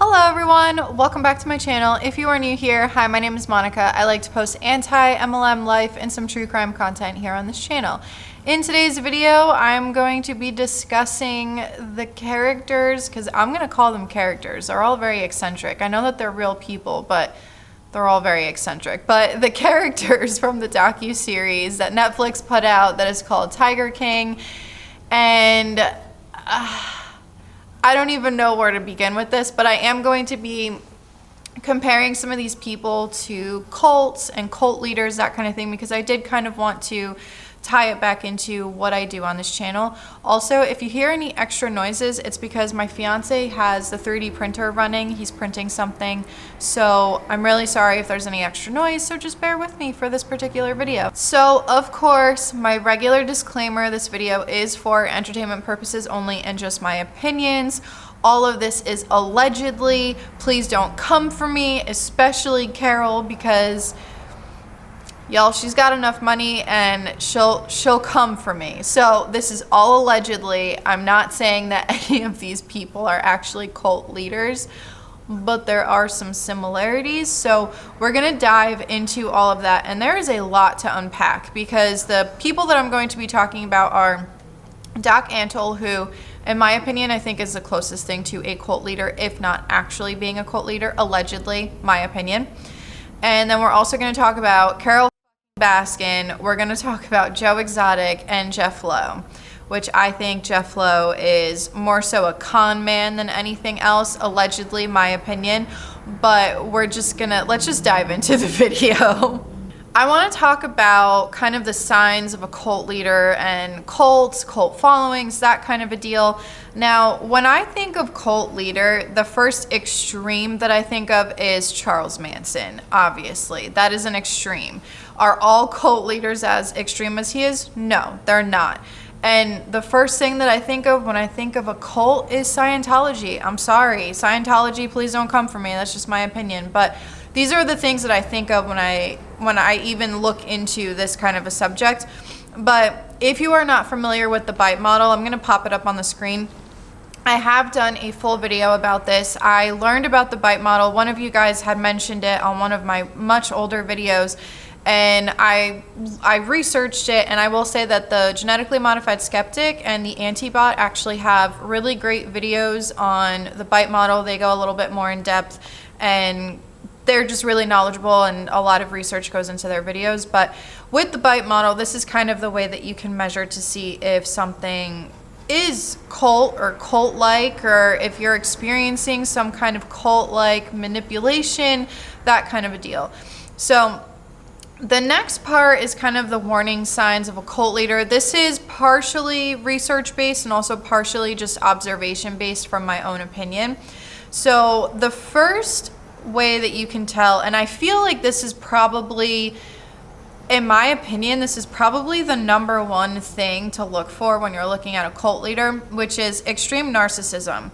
Hello everyone, welcome back to my channel. If you are new here, hi, my name is Monica. I like to post anti-MLM life and some true crime content here on this channel. In today's video, I'm going to be discussing the characters, because I'm going to call them characters. They're all very eccentric. I know that they're real people, but they're all very eccentric. But the characters from the docu-series that Netflix put out that is called Tiger King, and I don't even know where to begin with this, but I am going to be comparing some of these people to cults and cult leaders, that kind of thing, because I did kind of want to tie it back into what I do on this channel. Also, if you hear any extra noises, it's because my fiance has the 3D printer running. He's printing something. So I'm really sorry if there's any extra noise, so just bear with me for this particular video. So of course, my regular disclaimer, this video is for entertainment purposes only and just my opinions. All of this is allegedly. Please don't come for me, especially Carol, because y'all, she's got enough money and she'll come for me. So this is all allegedly. I'm not saying that any of these people are actually cult leaders, but there are some similarities. So we're gonna dive into all of that, and there is a lot to unpack, because the people that I'm going to be talking about are Doc Antle, who in my opinion I think is the closest thing to a cult leader, if not actually being a cult leader, allegedly, my opinion. And then we're also going to talk about Carol Baskin. We're going to talk about Joe Exotic and Jeff Lowe, which I think Jeff Lowe is more so a con man than anything else, allegedly, my opinion. But let's just dive into the video. I want to talk about kind of the signs of a cult leader and cults, cult followings, that kind of a deal. Now, when I think of cult leader, the first extreme that I think of is Charles Manson, obviously. That is an extreme. Are all cult leaders as extreme as he is? No, they're not. And the first thing that I think of when I think of a cult is Scientology. I'm sorry, Scientology, please don't come for me. That's just my opinion. But these are the things that I think of when I even look into this kind of a subject. But if you are not familiar with the bite model, I'm going to pop it up on the screen. I have done a full video about this. I learned about the bite model. One of you guys had mentioned it on one of my much older videos, and I researched it, and I will say that the Genetically Modified Skeptic and the Antibot actually have really great videos on the bite model. They go a little bit more in depth, and they're just really knowledgeable, and a lot of research goes into their videos. But with the bite model, this is kind of the way that you can measure to see if something is cult or cult-like, or if you're experiencing some kind of cult-like manipulation, that kind of a deal. So the next part is kind of the warning signs of a cult leader. This is partially research-based and also partially just observation-based from my own opinion. So the first way that you can tell, and I feel like this is probably, in my opinion, this is probably the number one thing to look for when you're looking at a cult leader, which is extreme narcissism.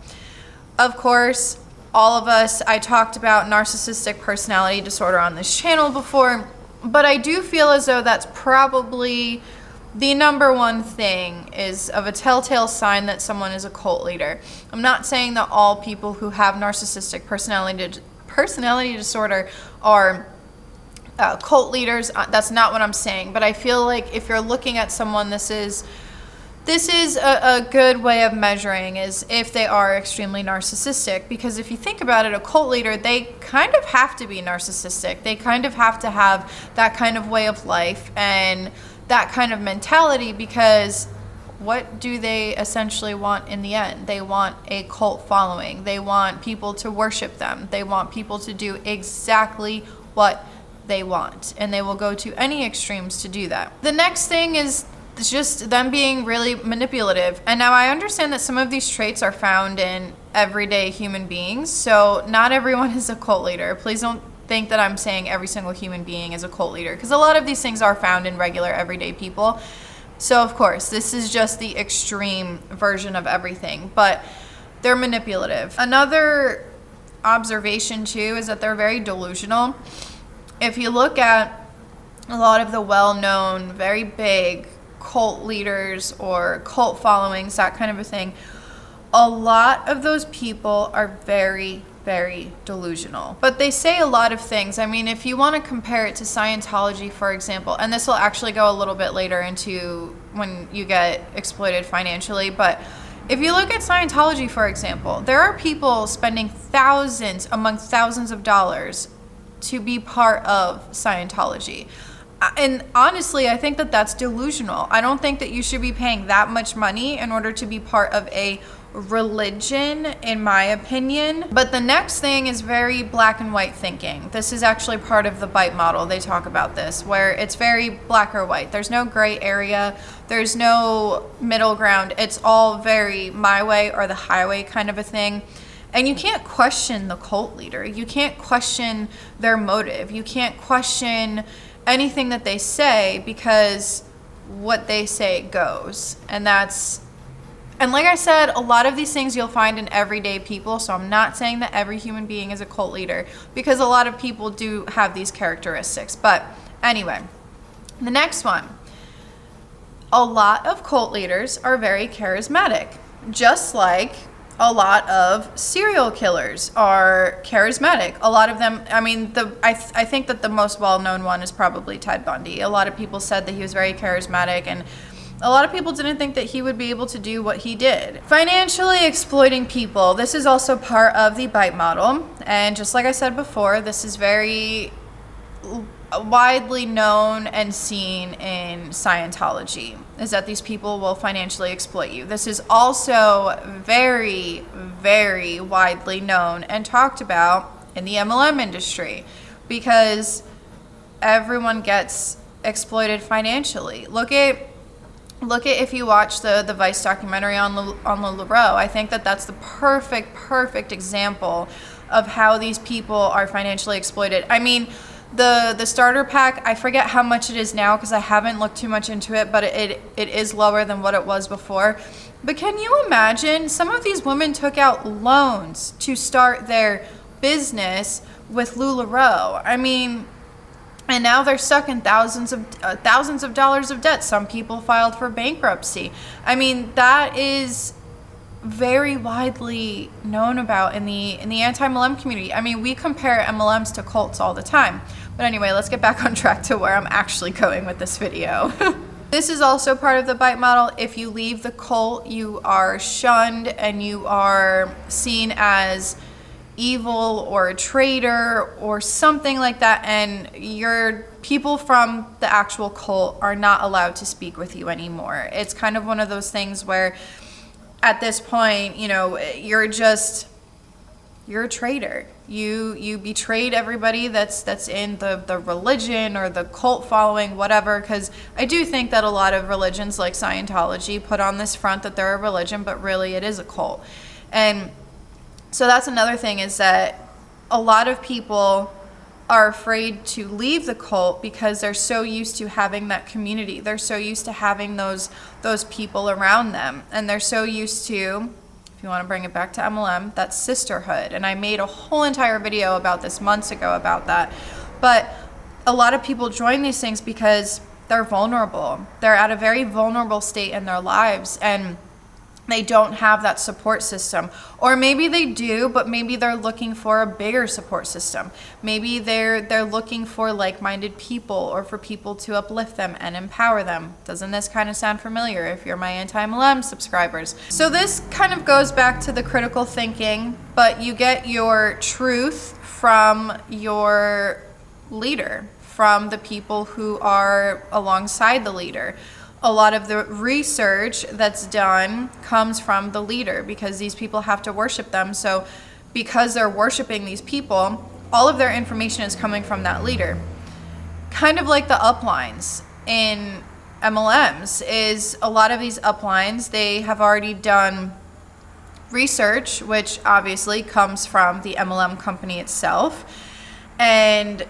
Of course, all of us, I talked about narcissistic personality disorder on this channel before, but I do feel as though that's probably the number one thing is of a telltale sign that someone is a cult leader. I'm not saying that all people who have narcissistic personality disorder are cult leaders. That's not what I'm saying. But I feel like if you're looking at someone, this is a good way of measuring is if they are extremely narcissistic. Because if you think about it, a cult leader, they kind of have to be narcissistic. They kind of have to have that kind of way of life and that kind of mentality, because what do they essentially want in the end? They want a cult following. They want people to worship them. They want people to do exactly what they want, and they will go to any extremes to do that. The next thing is just them being really manipulative. And now I understand that some of these traits are found in everyday human beings, so not everyone is a cult leader. Please don't think that I'm saying every single human being is a cult leader, because a lot of these things are found in regular everyday people. So of course, this is just the extreme version of everything, but they're manipulative. Another observation too is that they're very delusional. If you look at a lot of the well-known, very big cult leaders or cult followings, that kind of a thing, a lot of those people are very, very delusional. But they say a lot of things. I mean, if you want to compare it to Scientology, for example, and this will actually go a little bit later into when you get exploited financially, but if you look at Scientology, for example, there are people spending thousands of dollars to be part of Scientology. And honestly, I think that that's delusional. I don't think that you should be paying that much money in order to be part of a religion, in my opinion. But the next thing is very black and white thinking. This is actually part of the BITE model. They talk about this, where it's very black or white. There's no gray area. There's no middle ground. It's all very my way or the highway kind of a thing. And you can't question the cult leader. You can't question their motive. You can't question anything that they say, because what they say goes. And like I said, a lot of these things you'll find in everyday people. So I'm not saying that every human being is a cult leader, because a lot of people do have these characteristics. But anyway, the next one. A lot of cult leaders are very charismatic, just like a lot of serial killers are charismatic. A lot of them, I mean, I think that the most well-known one is probably Ted Bundy. A lot of people said that he was very charismatic, and a lot of people didn't think that he would be able to do what he did. Financially exploiting people. This is also part of the BITE model. And just like I said before, this is very widely known and seen in Scientology, is that these people will financially exploit you. This is also very, very widely known and talked about in the MLM industry, because everyone gets exploited financially. Look at if you watch the Vice documentary on LuLaRoe. I think that that's the perfect example of how these people are financially exploited. I mean, the starter pack, I forget how much it is now because I haven't looked too much into it, but it is lower than what it was before. But can you imagine, some of these women took out loans to start their business with LuLaRoe. I mean, and now they're stuck in thousands of dollars of debt. Some people filed for bankruptcy. I mean, that is very widely known about in the anti-MLM community. I mean, we compare MLMs to cults all the time. But anyway, let's get back on track to where I'm actually going with this video. This is also part of the BITE model. If you leave the cult, you are shunned and you are seen as evil or a traitor or something like that, and your people from the actual cult are not allowed to speak with you anymore. It's kind of one of those things where at this point, you know, you're a traitor. You betrayed everybody that's in the religion or the cult following, whatever, because I do think that a lot of religions like Scientology put on this front that they're a religion, but really it is a cult. And so that's another thing, is that a lot of people are afraid to leave the cult because they're so used to having that community. They're so used to having those people around them. And they're so used to, if you want to bring it back to MLM, that sisterhood. And I made a whole entire video about this months ago about that. But a lot of people join these things because they're vulnerable. They're at a very vulnerable state in their lives, and they don't have that support system. Or maybe they do, but maybe they're looking for a bigger support system. Maybe they're looking for like-minded people, or for people to uplift them and empower them. Doesn't this kind of sound familiar if you're my anti-MLM subscribers? So this kind of goes back to the critical thinking, but you get your truth from your leader, from the people who are alongside the leader. A lot of the research that's done comes from the leader, because these people have to worship them. So because they're worshiping these people, all of their information is coming from that leader. Kind of like the uplines in MLMs, is a lot of these uplines, they have already done research, which obviously comes from the MLM company itself, and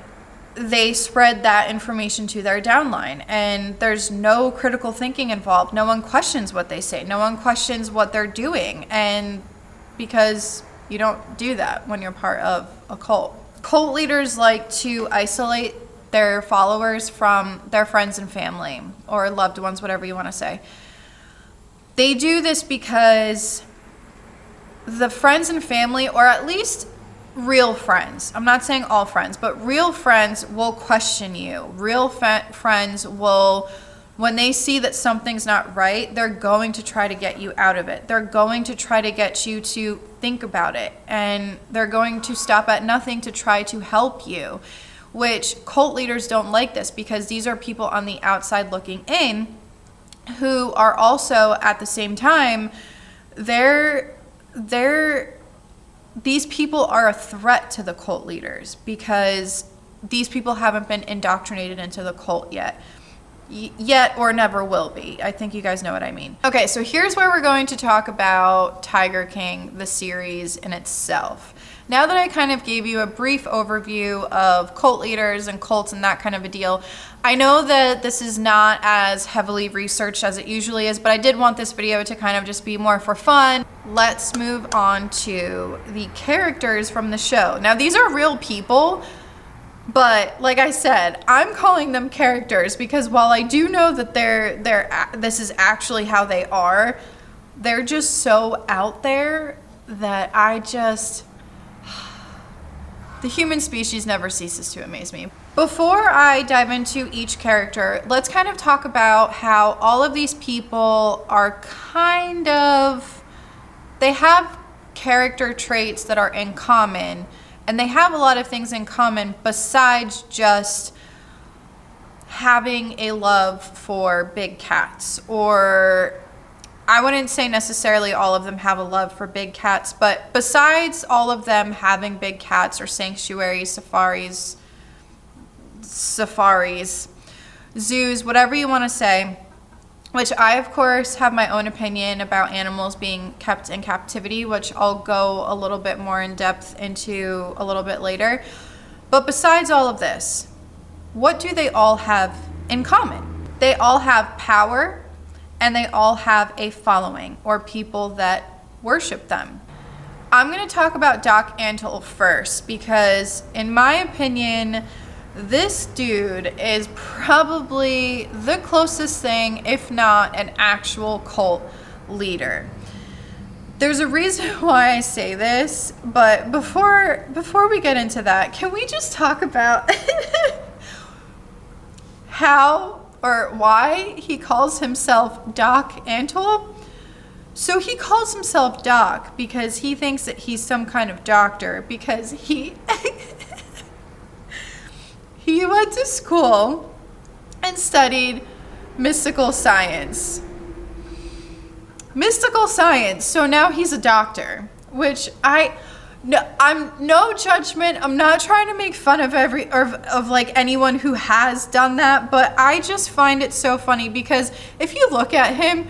they spread that information to their downline, and there's no critical thinking involved. No one questions what they say. No one questions what they're doing, and because you don't do that when you're part of a cult. Cult leaders like to isolate their followers from their friends and family, or loved ones, whatever you want to say. They do this because the friends and family, or at least real friends, I'm not saying all friends, but real friends will question you. Real friends will, when they see that something's not right, they're going to try to get you out of it. They're going to try to get you to think about it, and they're going to stop at nothing to try to help you, which cult leaders don't like this, because these are people on the outside looking in who are also at the same time, these people are a threat to the cult leaders, because these people haven't been indoctrinated into the cult yet or never will be. I think you guys know what I mean. Okay, so here's where we're going to talk about Tiger King, the series in itself. Now that I kind of gave you a brief overview of cult leaders and cults and that kind of a deal, I know that this is not as heavily researched as it usually is, but I did want this video to kind of just be more for fun. Let's move on to the characters from the show. Now, these are real people, but like I said, I'm calling them characters because while I do know that this is actually how they are, they're just so out there that the human species never ceases to amaze me. Before I dive into each character, let's kind of talk about how all of these people are they have character traits that are in common, and they have a lot of things in common besides just having a love for big cats. Or I wouldn't say necessarily all of them have a love for big cats, but besides all of them having big cats or sanctuaries, safaris, zoos, whatever you want to say, which I, of course, have my own opinion about animals being kept in captivity, which I'll go a little bit more in depth into a little bit later. But besides all of this, what do they all have in common? They all have power, and they all have a following, or people that worship them. I'm going to talk about Doc Antle first, because in my opinion, this dude is probably the closest thing, if not an actual cult leader. There's a reason why I say this, but before we get into that, can we just talk about how or why he calls himself Doc Antle? So he calls himself Doc because he thinks that he's some kind of doctor, because he went to school and studied mystical science. So now he's a doctor, which I'm no judgment. I'm not trying to make fun of anyone who has done that, but I just find it so funny because if you look at him,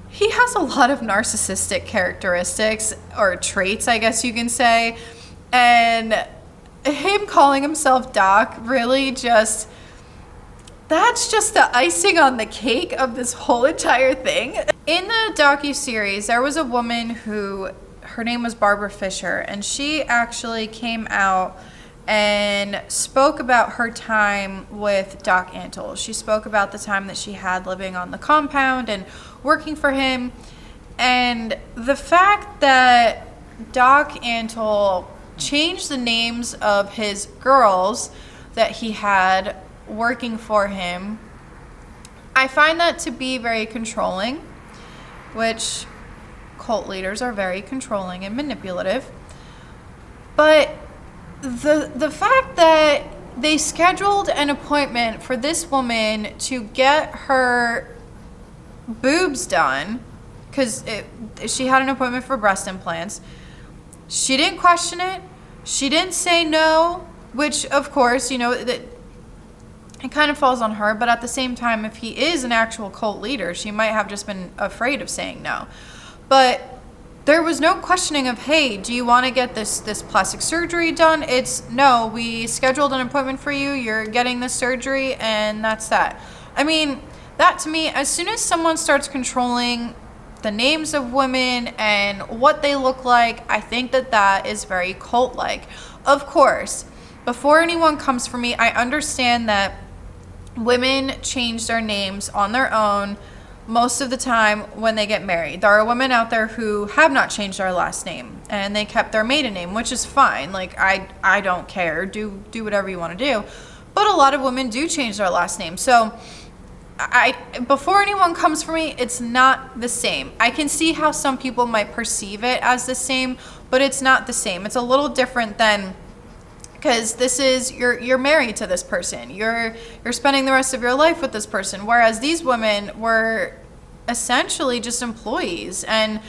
he has a lot of narcissistic characteristics or traits, I guess you can say, and him calling himself Doc really that's just the icing on the cake of this whole entire thing. In the docuseries, there was a woman her name was Barbara Fisher, and she actually came out and spoke about her time with Doc Antle. She spoke about the time that she had living on the compound and working for him, and the fact that Doc Antle changed the names of his girls that he had working for him, I find that to be very controlling, which cult leaders are very controlling and manipulative. But the fact that they scheduled an appointment for this woman to get her boobs done, because she had an appointment for breast implants, she didn't question it. She didn't say no, which of course, that it kind of falls on her. But at the same time, if he is an actual cult leader, she might have just been afraid of saying no. But there was no questioning of, hey, do you want to get this plastic surgery done? It's, no, we scheduled an appointment for you. You're getting this surgery, and that's that. I mean, that to me, as soon as someone starts controlling the names of women and what they look like, I think that is very cult-like. Of course, before anyone comes for me, I understand that women change their names on their own most of the time when they get married. There are women out there who have not changed their last name and they kept their maiden name, which is fine. Like, I don't care. Do whatever you want to do. But a lot of women do change their last name. So before anyone comes for me, it's not the same. I can see how some people might perceive it as the same, but it's not the same. It's a little different than, because this is, you're married to this person. You're spending the rest of your life with this person. Whereas these women were essentially just employees. And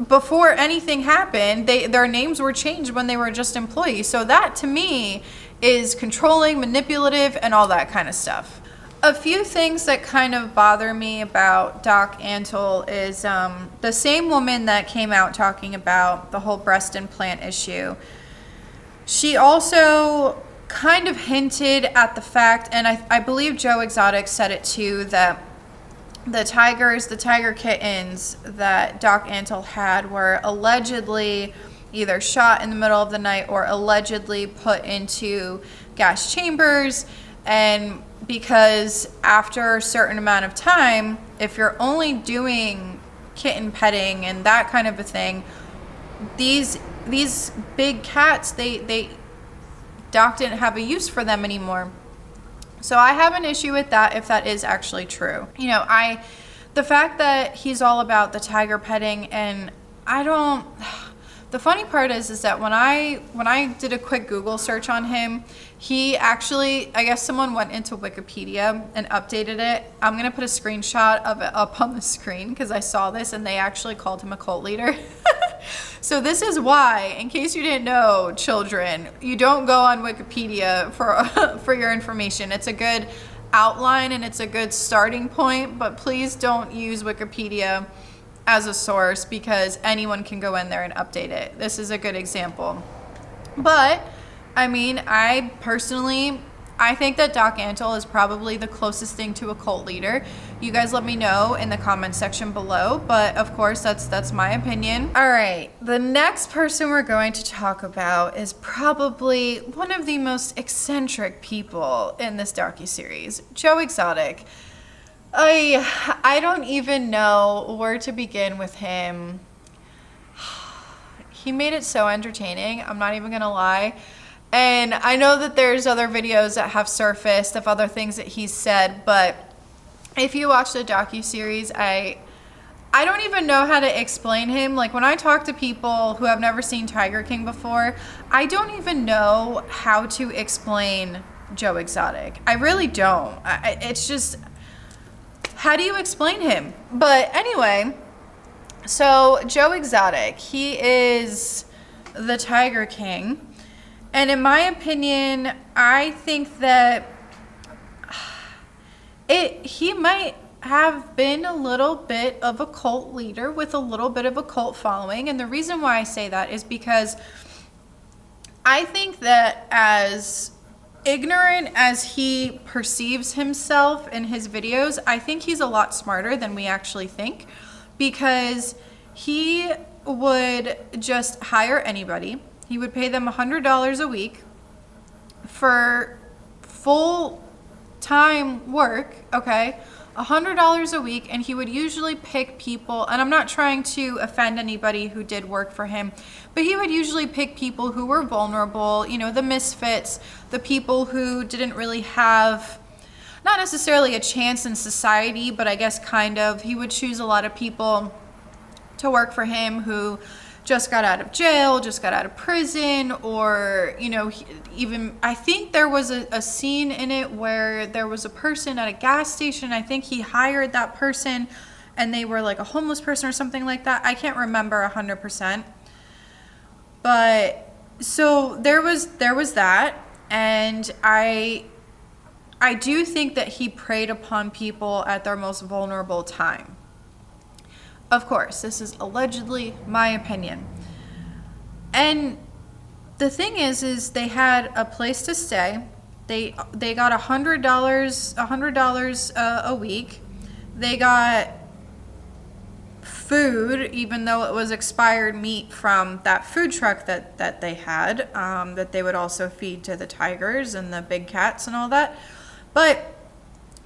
before anything happened, their names were changed when they were just employees. So that to me is controlling, manipulative, and all that kind of stuff. A few things that kind of bother me about Doc Antle is the same woman that came out talking about the whole breast implant issue. She also kind of hinted at the fact, and I believe Joe Exotic said it too, that the tiger kittens that Doc Antle had were allegedly either shot in the middle of the night or allegedly put into gas chambers. And because after a certain amount of time, if you're only doing kitten petting and that kind of a thing, these big cats, Doc didn't have a use for them anymore. So I have an issue with that if that is actually true. You know, the fact that he's all about the tiger petting, and the funny part is that when I did a quick Google search on him, he actually, I guess someone went into Wikipedia and updated it. I'm going to put a screenshot of it up on the screen because I saw this and they actually called him a cult leader. So this is why, in case you didn't know, children, you don't go on Wikipedia for your information. It's a good outline and it's a good starting point, but please don't use Wikipedia as a source because anyone can go in there and update it. This is a good example. But I mean, I think that Doc Antle is probably the closest thing to a cult leader. You guys let me know in the comment section below, but of course that's my opinion. All right, the next person we're going to talk about is probably one of the most eccentric people in this docuseries, Joe Exotic. I don't even know where to begin with him. He made it so entertaining, I'm not even gonna lie. And I know that there's other videos that have surfaced of other things that he's said, but if you watch the docuseries, I don't even know how to explain him. Like, when I talk to people who have never seen Tiger King before, I don't even know how to explain Joe Exotic. I really don't. It's just, how do you explain him? But anyway, so Joe Exotic, he is the Tiger King. And in my opinion, I think that he might have been a little bit of a cult leader with a little bit of a cult following. And the reason why I say that is because I think that as ignorant as he perceives himself in his videos, I think he's a lot smarter than we actually think, because he would just hire anybody. He would pay them $100 a week for full-time work, okay? $100 a week, and he would usually pick people, and I'm not trying to offend anybody who did work for him, but he would usually pick people who were vulnerable, you know, the misfits, the people who didn't really have, not necessarily a chance in society, but I guess kind of. He would choose a lot of people to work for him who just got out of jail, just got out of prison, or, you know, even, I think there was a scene in it where there was a person at a gas station. I think he hired that person and they were like a homeless person or something like that. I can't remember 100%. But so there was that, and I do think that he preyed upon people at their most vulnerable time. Of course, this is allegedly my opinion. And the thing is they had a place to stay. They got $100 a week. They got food, even though it was expired meat from that food truck that they had, that they would also feed to the tigers and the big cats and all that. But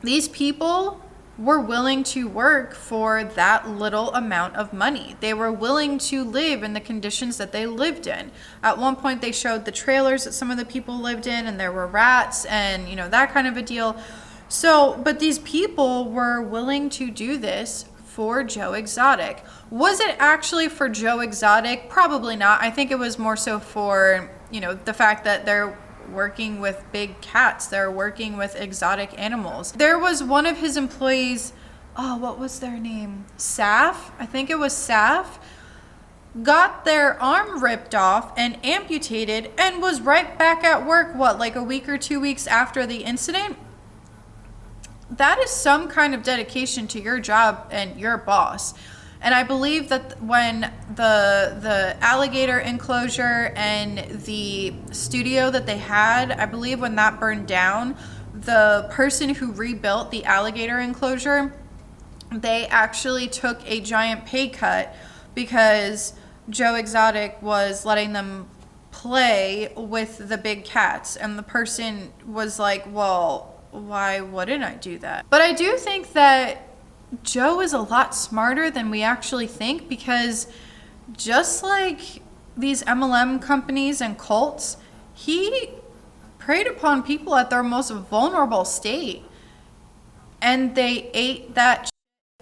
these people were willing to work for that little amount of money. They were willing to live in the conditions that they lived in. At one point, they showed the trailers that some of the people lived in, and there were rats and, that kind of a deal. So, but these people were willing to do this for Joe Exotic. Was it actually for Joe Exotic? Probably not. I think it was more so for, the fact that they're working with big cats. They're working with exotic animals. There was one of his employees, what was their name? Saf? I think it was Saf. Got their arm ripped off and amputated and was right back at work, like a week or 2 weeks after the incident? That is some kind of dedication to your job and your boss. And I believe that when the alligator enclosure and the studio that they had, I believe when that burned down, the person who rebuilt the alligator enclosure, they actually took a giant pay cut because Joe Exotic was letting them play with the big cats. And the person was like, well, why wouldn't I do that? But I do think that Joe is a lot smarter than we actually think, because just like these MLM companies and cults, he preyed upon people at their most vulnerable state, and they ate that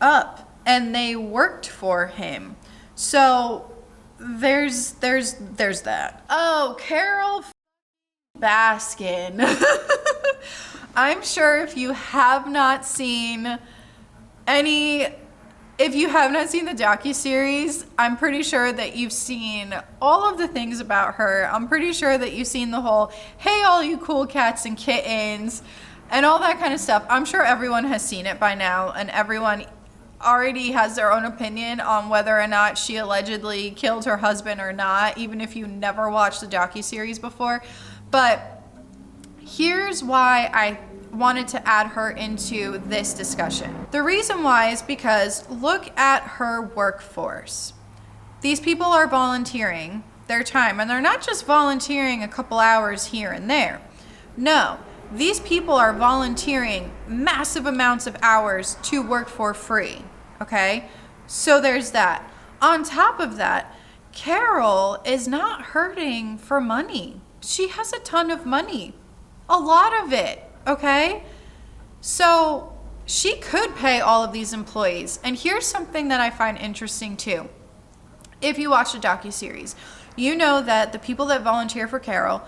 up and they worked for him. So there's that. Oh, Carol Baskin. I'm sure if you have not seen if you have not seen the docuseries, I'm pretty sure that you've seen all of the things about her. I'm pretty sure that you've seen the whole, hey, all you cool cats and kittens, and all that kind of stuff. I'm sure everyone has seen it by now, and everyone already has their own opinion on whether or not she allegedly killed her husband or not, even if you never watched the docuseries before. But here's why I wanted to add her into this discussion. The reason why is because look at her workforce. These people are volunteering their time, and they're not just volunteering a couple hours here and there. No, these people are volunteering massive amounts of hours to work for free, okay? So there's that. On top of that, Carol is not hurting for money. She has a ton of money, a lot of it. Okay, so she could pay all of these employees. And here's something that I find interesting too. If you watch the docuseries, you know that the people that volunteer for Carol,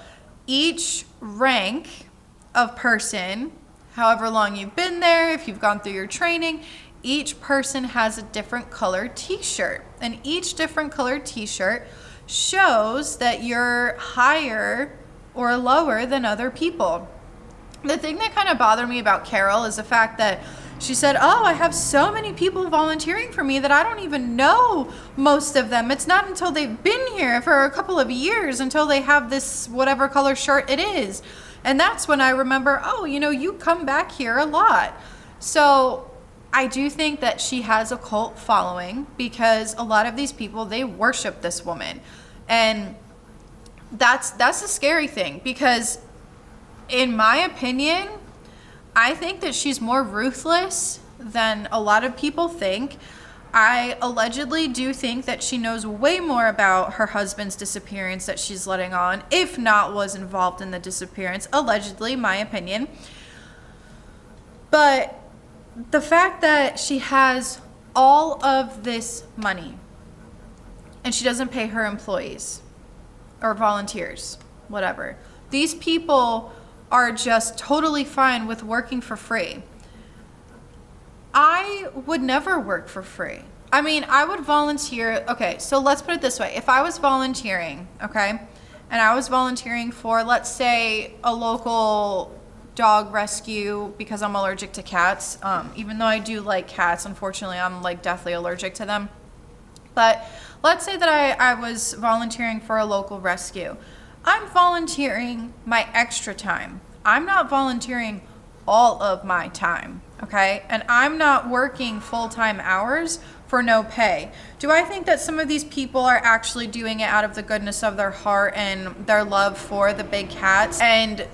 each rank of person, however long you've been there, if you've gone through your training, each person has a different color t-shirt. And each different color t-shirt shows that you're higher or lower than other people. The thing that kind of bothered me about Carol is the fact that she said, I have so many people volunteering for me that I don't even know most of them. It's not until they've been here for a couple of years until they have this whatever color shirt it is. And that's when I remember, you come back here a lot. So I do think that she has a cult following, because a lot of these people, they worship this woman. And that's a scary thing, because in my opinion, I think that she's more ruthless than a lot of people think. I allegedly do think that she knows way more about her husband's disappearance that she's letting on, if not was involved in the disappearance, allegedly, my opinion. But the fact that she has all of this money and she doesn't pay her employees or volunteers, whatever. These people are just totally fine with working for free. I would never work for free. I mean, I would volunteer. Okay, so let's put it this way. If I was volunteering, okay, and I was volunteering for, let's say, a local dog rescue because I'm allergic to cats, even though I do like cats, unfortunately, I'm like deathly allergic to them. But let's say that I was volunteering for a local rescue. I'm volunteering my extra time. I'm not volunteering all of my time, okay? And I'm not working full-time hours for no pay. Do I think that some of these people are actually doing it out of the goodness of their heart and their love for the big cats and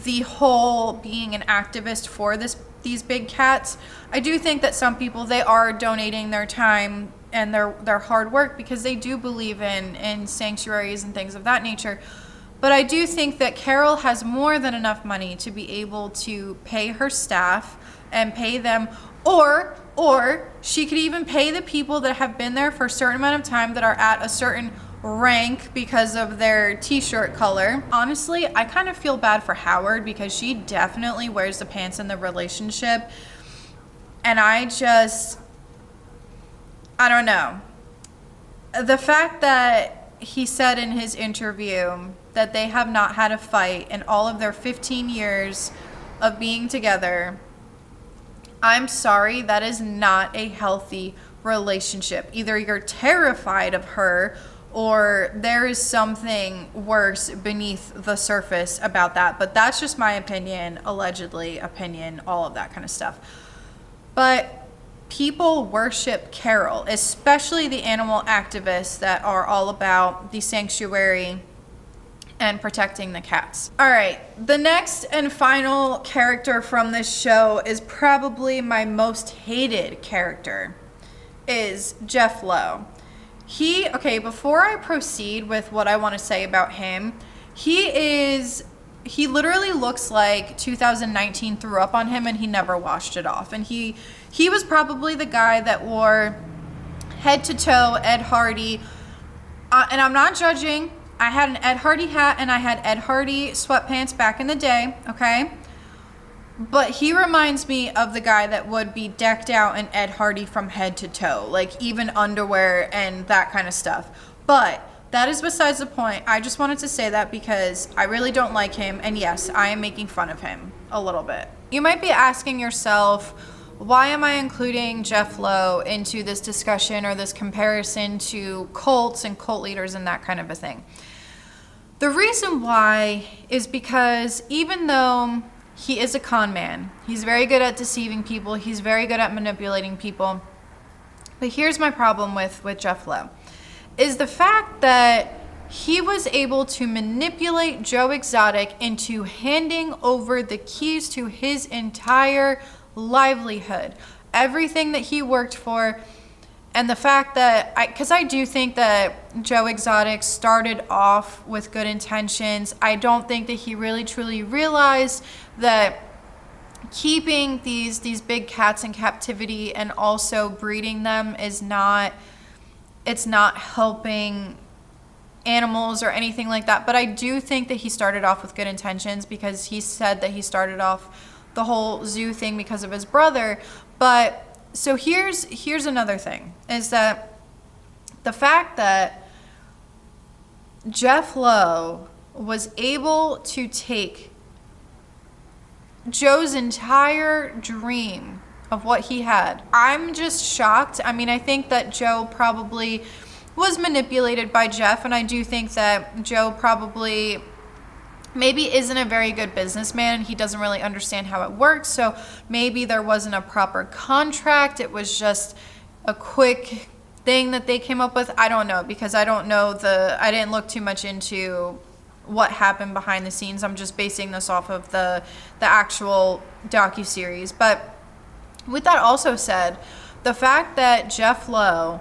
the whole being an activist for these big cats. I do think that some people, they are donating their time and their hard work because they do believe in sanctuaries and things of that nature. But I do think that Carol has more than enough money to be able to pay her staff and pay them, or she could even pay the people that have been there for a certain amount of time that are at a certain rank because of their t-shirt color. Honestly, I kind of feel bad for Howard because she definitely wears the pants in the relationship. And I don't know. The fact that he said in his interview that they have not had a fight in all of their 15 years of being together, I'm sorry, that is not a healthy relationship. Either you're terrified of her or there is something worse beneath the surface about that. But that's just my opinion, allegedly opinion, all of that kind of stuff. But people worship Carol, especially the animal activists that are all about the sanctuary and protecting the cats. All right, the next and final character from this show is probably my most hated character, is Jeff Lowe. Before I proceed with what I want to say about him, he literally looks like 2019 threw up on him and he never washed it off. And he was probably the guy that wore head to toe Ed Hardy. And I'm not judging. I had an Ed Hardy hat and I had Ed Hardy sweatpants back in the day, okay? But he reminds me of the guy that would be decked out in Ed Hardy from head to toe, like even underwear and that kind of stuff. But that is besides the point. I just wanted to say that because I really don't like him. And yes, I am making fun of him a little bit. You might be asking yourself, why am I including Jeff Lowe into this discussion or this comparison to cults and cult leaders and that kind of a thing? The reason why is because even though he is a con man, he's very good at deceiving people, he's very good at manipulating people. But here's my problem with Jeff Lowe, is the fact that he was able to manipulate Joe Exotic into handing over the keys to his entire livelihood, everything that he worked for. And the fact that, because I do think that Joe Exotic started off with good intentions. I don't think that he really truly realized that keeping these big cats in captivity and also breeding them it's not helping animals or anything like that. But I do think that he started off with good intentions because he said that he started off the whole zoo thing because of his brother. But so here's another thing, is that the fact that Jeff Lowe was able to take Joe's entire dream of what he had. I'm just shocked. I mean, I think that Joe probably was manipulated by Jeff, and I do think that Joe probably maybe isn't a very good businessman. He doesn't really understand how it works, so maybe there wasn't a proper contract. It was just a quick thing that they came up with. I don't know, because I didn't look too much into what happened behind the scenes. I'm just basing this off of the actual docuseries. But with that also said, the fact that Jeff Lowe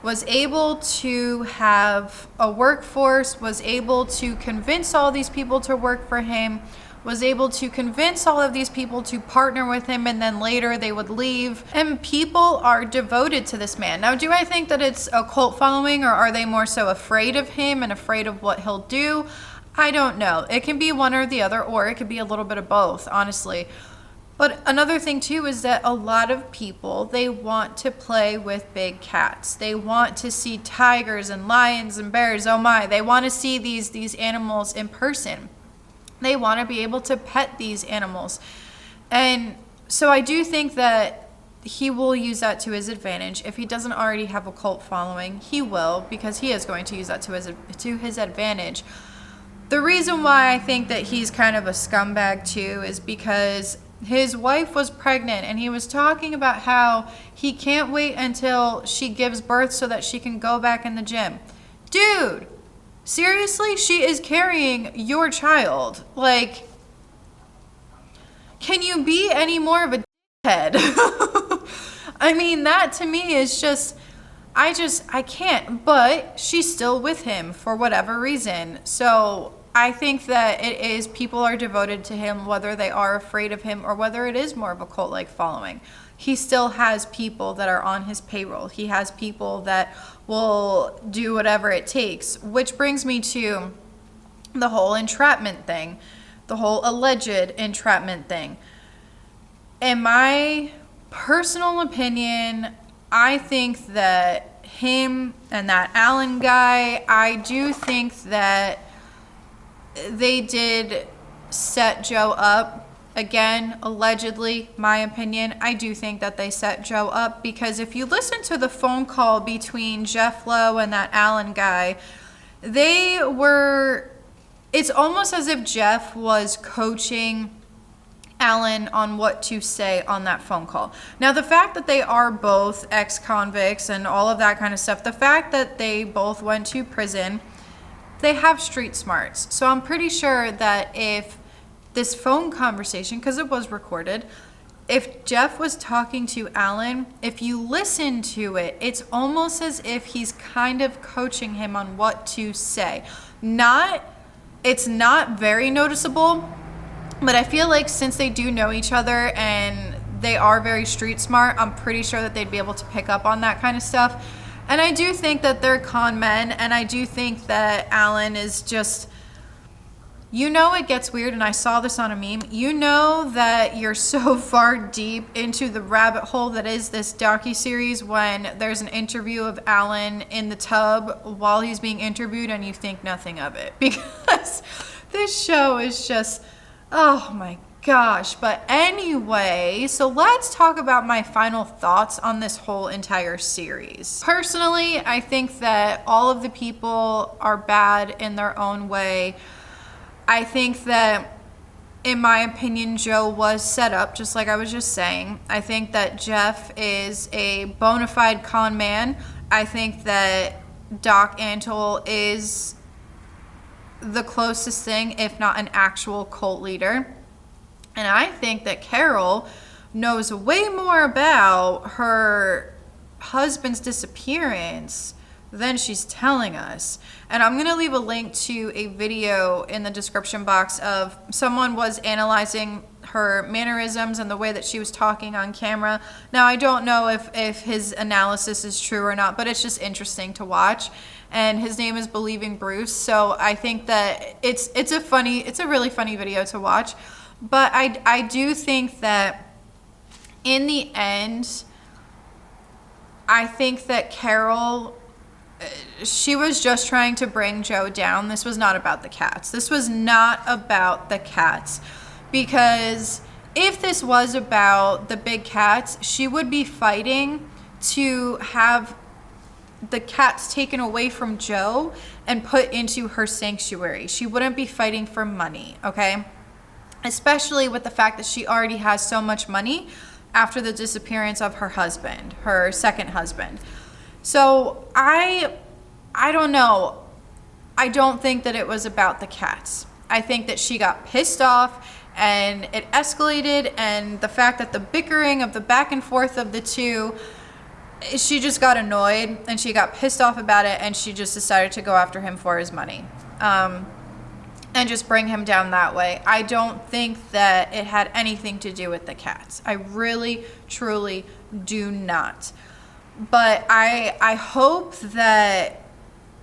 was able to have a workforce, was able to convince all these people to work for him, was able to convince all of these people to partner with him, and then later they would leave. And people are devoted to this man. Now, do I think that it's a cult following, or are they more so afraid of him and afraid of what he'll do? I don't know. It can be one or the other, or it could be a little bit of both, honestly. But another thing too is that a lot of people, they want to play with big cats. They want to see tigers and lions and bears. Oh my, they want to see these animals in person. They want to be able to pet these animals. And so I do think that he will use that to his advantage. If he doesn't already have a cult following, he will, because he is going to use that to his advantage. The reason why I think that he's kind of a scumbag too is because his wife was pregnant, and he was talking about how he can't wait until she gives birth so that she can go back in the gym. Dude, seriously? She is carrying your child. Like, can you be any more of a head. I mean, that to me is just, I can't, but she's still with him for whatever reason. So I think that it is, people are devoted to him, whether they are afraid of him or whether it is more of a cult-like following. He still has people that are on his payroll. He has people that will do whatever it takes, which brings me to the whole entrapment thing, the whole alleged entrapment thing. In my personal opinion, I think that him and that Allen guy, I do think that they did set Joe up. Again, allegedly, my opinion, I do think that they set Joe up, because if you listen to the phone call between Jeff Lowe and that Allen guy, it's almost as if Jeff was coaching Allen on what to say on that phone call. Now, the fact that they are both ex-convicts and all of that kind of stuff, the fact that they both went to prison, they have street smarts. So I'm pretty sure that if this phone conversation, because it was recorded, if Jeff was talking to Allen, if you listen to it, it's almost as if he's kind of coaching him on what to say. It's not very noticeable, but I feel like since they do know each other and they are very street smart, I'm pretty sure that they'd be able to pick up on that kind of stuff. And I do think that they're con men, and I do think that Allen is just, it gets weird, and I saw this on a meme. That you're so far deep into the rabbit hole that is this docuseries when there's an interview of Allen in the tub while he's being interviewed, and you think nothing of it, because this show is just, oh my gosh. But anyway, so let's talk about my final thoughts on this whole entire series. Personally, I think that all of the people are bad in their own way. I think that, in my opinion, Joe was set up, just like I was just saying. I think that Jeff is a bona fide con man. I think that Doc Antle is the closest thing, if not an actual cult leader. And I think that Carol knows way more about her husband's disappearance than she's telling us. And I'm going to leave a link to a video in the description box of someone was analyzing her mannerisms and the way that she was talking on camera. Now, I don't know if his analysis is true or not, but it's just interesting to watch. And his name is Believing Bruce. So I think that it's a really funny video to watch. But I do think that in the end, I think that Carol, she was just trying to bring Joe down. This was not about the cats. Because if this was about the big cats, she would be fighting to have the cats taken away from Joe and put into her sanctuary. She wouldn't be fighting for money, okay? Especially with the fact that she already has so much money after the disappearance of her husband, her second husband. So I don't know. I don't think that it was about the cats. I think that she got pissed off and it escalated, and the fact that the bickering of the back and forth of the two, she just got annoyed and she got pissed off about it, and she just decided to go after him for his money. And just bring him down that way. I don't think that it had anything to do with the cats. I really, truly do not. But I hope that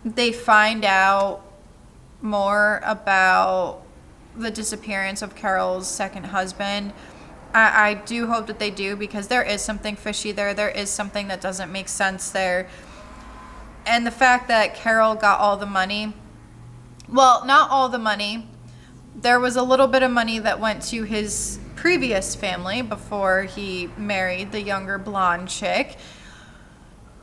they find out more about the disappearance of Carol's second husband. I do hope that they do, because there is something fishy there. There is something that doesn't make sense there. And the fact that Carol got all the money, well, not all the money. There was a little bit of money that went to his previous family before he married the younger blonde chick.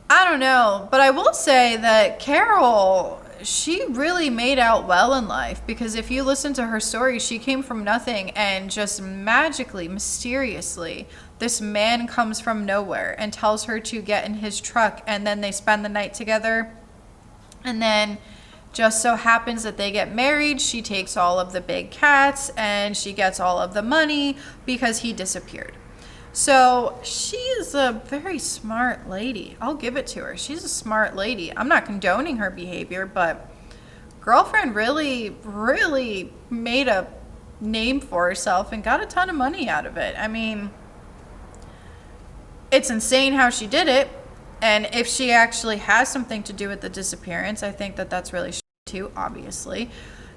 I don't know, but I will say that Carol, she really made out well in life, because if you listen to her story, she came from nothing, and just magically, mysteriously, this man comes from nowhere and tells her to get in his truck, and then they spend the night together, and then just so happens that they get married. She takes all of the big cats and she gets all of the money because he disappeared. So she is a very smart lady. I'll give it to her. She's a smart lady. I'm not condoning her behavior, but girlfriend really, really made a name for herself and got a ton of money out of it. I mean, it's insane how she did it. And if she actually has something to do with the disappearance, I think that that's really too, obviously.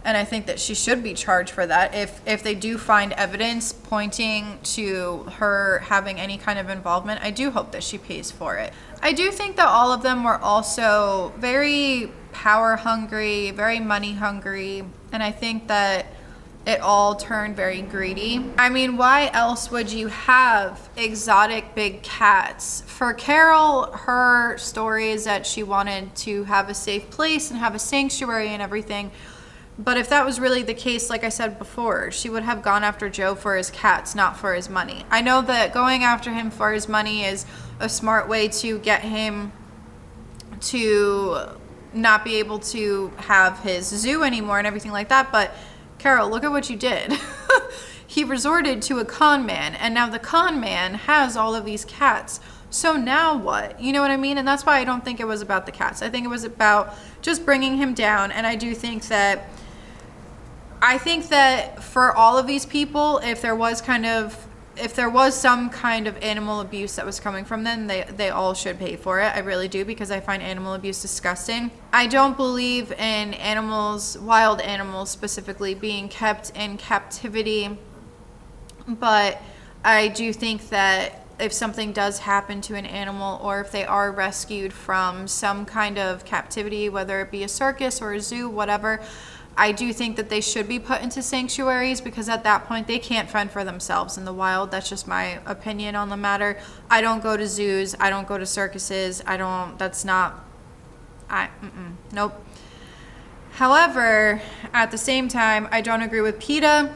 And I think that she should be charged for that. If they do find evidence pointing to her having any kind of involvement, I do hope that she pays for it. I do think that all of them were also very power hungry, very money hungry. And I think that it all turned very greedy. I mean, why else would you have exotic big cats? For Carol, her story is that she wanted to have a safe place and have a sanctuary and everything. But if that was really the case, like I said before, she would have gone after Joe for his cats, not for his money. I know that going after him for his money is a smart way to get him to not be able to have his zoo anymore and everything like that, but Carol, look at what you did. He resorted to a con man, and now the con man has all of these cats. So now what? You know what I mean? And that's why I don't think it was about the cats. I think it was about just bringing him down. And I think that for all of these people, if there was some kind of animal abuse that was coming from them, they all should pay for it. I really do, because I find animal abuse disgusting. I don't believe in animals, wild animals specifically, being kept in captivity. But I do think that if something does happen to an animal, or if they are rescued from some kind of captivity, whether it be a circus or a zoo, whatever, I do think that they should be put into sanctuaries, because at that point they can't fend for themselves in the wild. That's just my opinion on the matter. I don't go to zoos. I don't go to circuses. Nope. However, at the same time, I don't agree with PETA.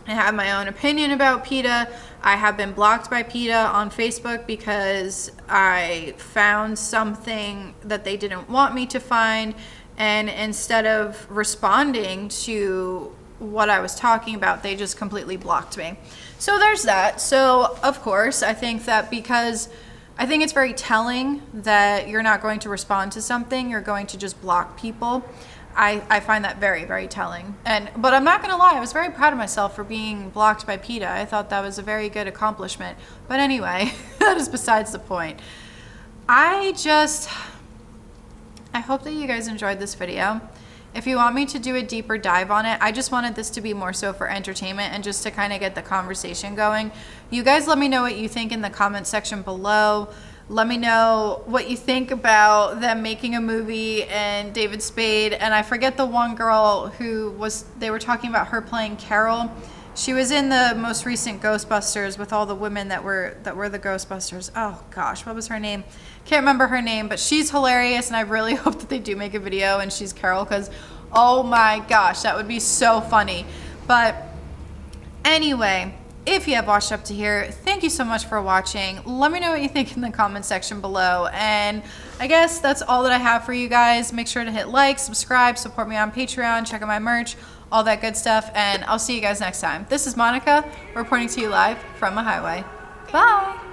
I have my own opinion about PETA. I have been blocked by PETA on Facebook because I found something that they didn't want me to find. And instead of responding to what I was talking about, they just completely blocked me. So there's that. So of course, I think that because I think it's very telling that you're not going to respond to something, you're going to just block people. I find that very, very telling. But I'm not gonna lie, I was very proud of myself for being blocked by PETA. I thought that was a very good accomplishment. But anyway, that is besides the point. I hope that you guys enjoyed this video. If you want me to do a deeper dive on it, I just wanted this to be more so for entertainment and just to kind of get the conversation going. You guys let me know what you think in the comment section below. Let me know what you think about them making a movie and David Spade. And I forget the one girl they were talking about her playing Carol. She was in the most recent Ghostbusters with all the women that were the Ghostbusters. Oh gosh, what was her name? Can't remember her name, but she's hilarious, and I really hope that they do make a video and she's Carol, because oh my gosh, that would be so funny. But anyway, if you have watched up to here, thank you so much for watching. Let me know what you think in the comment section below. And I guess that's all that I have for you guys. Make sure to hit like, subscribe, support me on Patreon, check out my merch, all that good stuff. And I'll see you guys next time. This is Monica reporting to you live from a highway. Bye.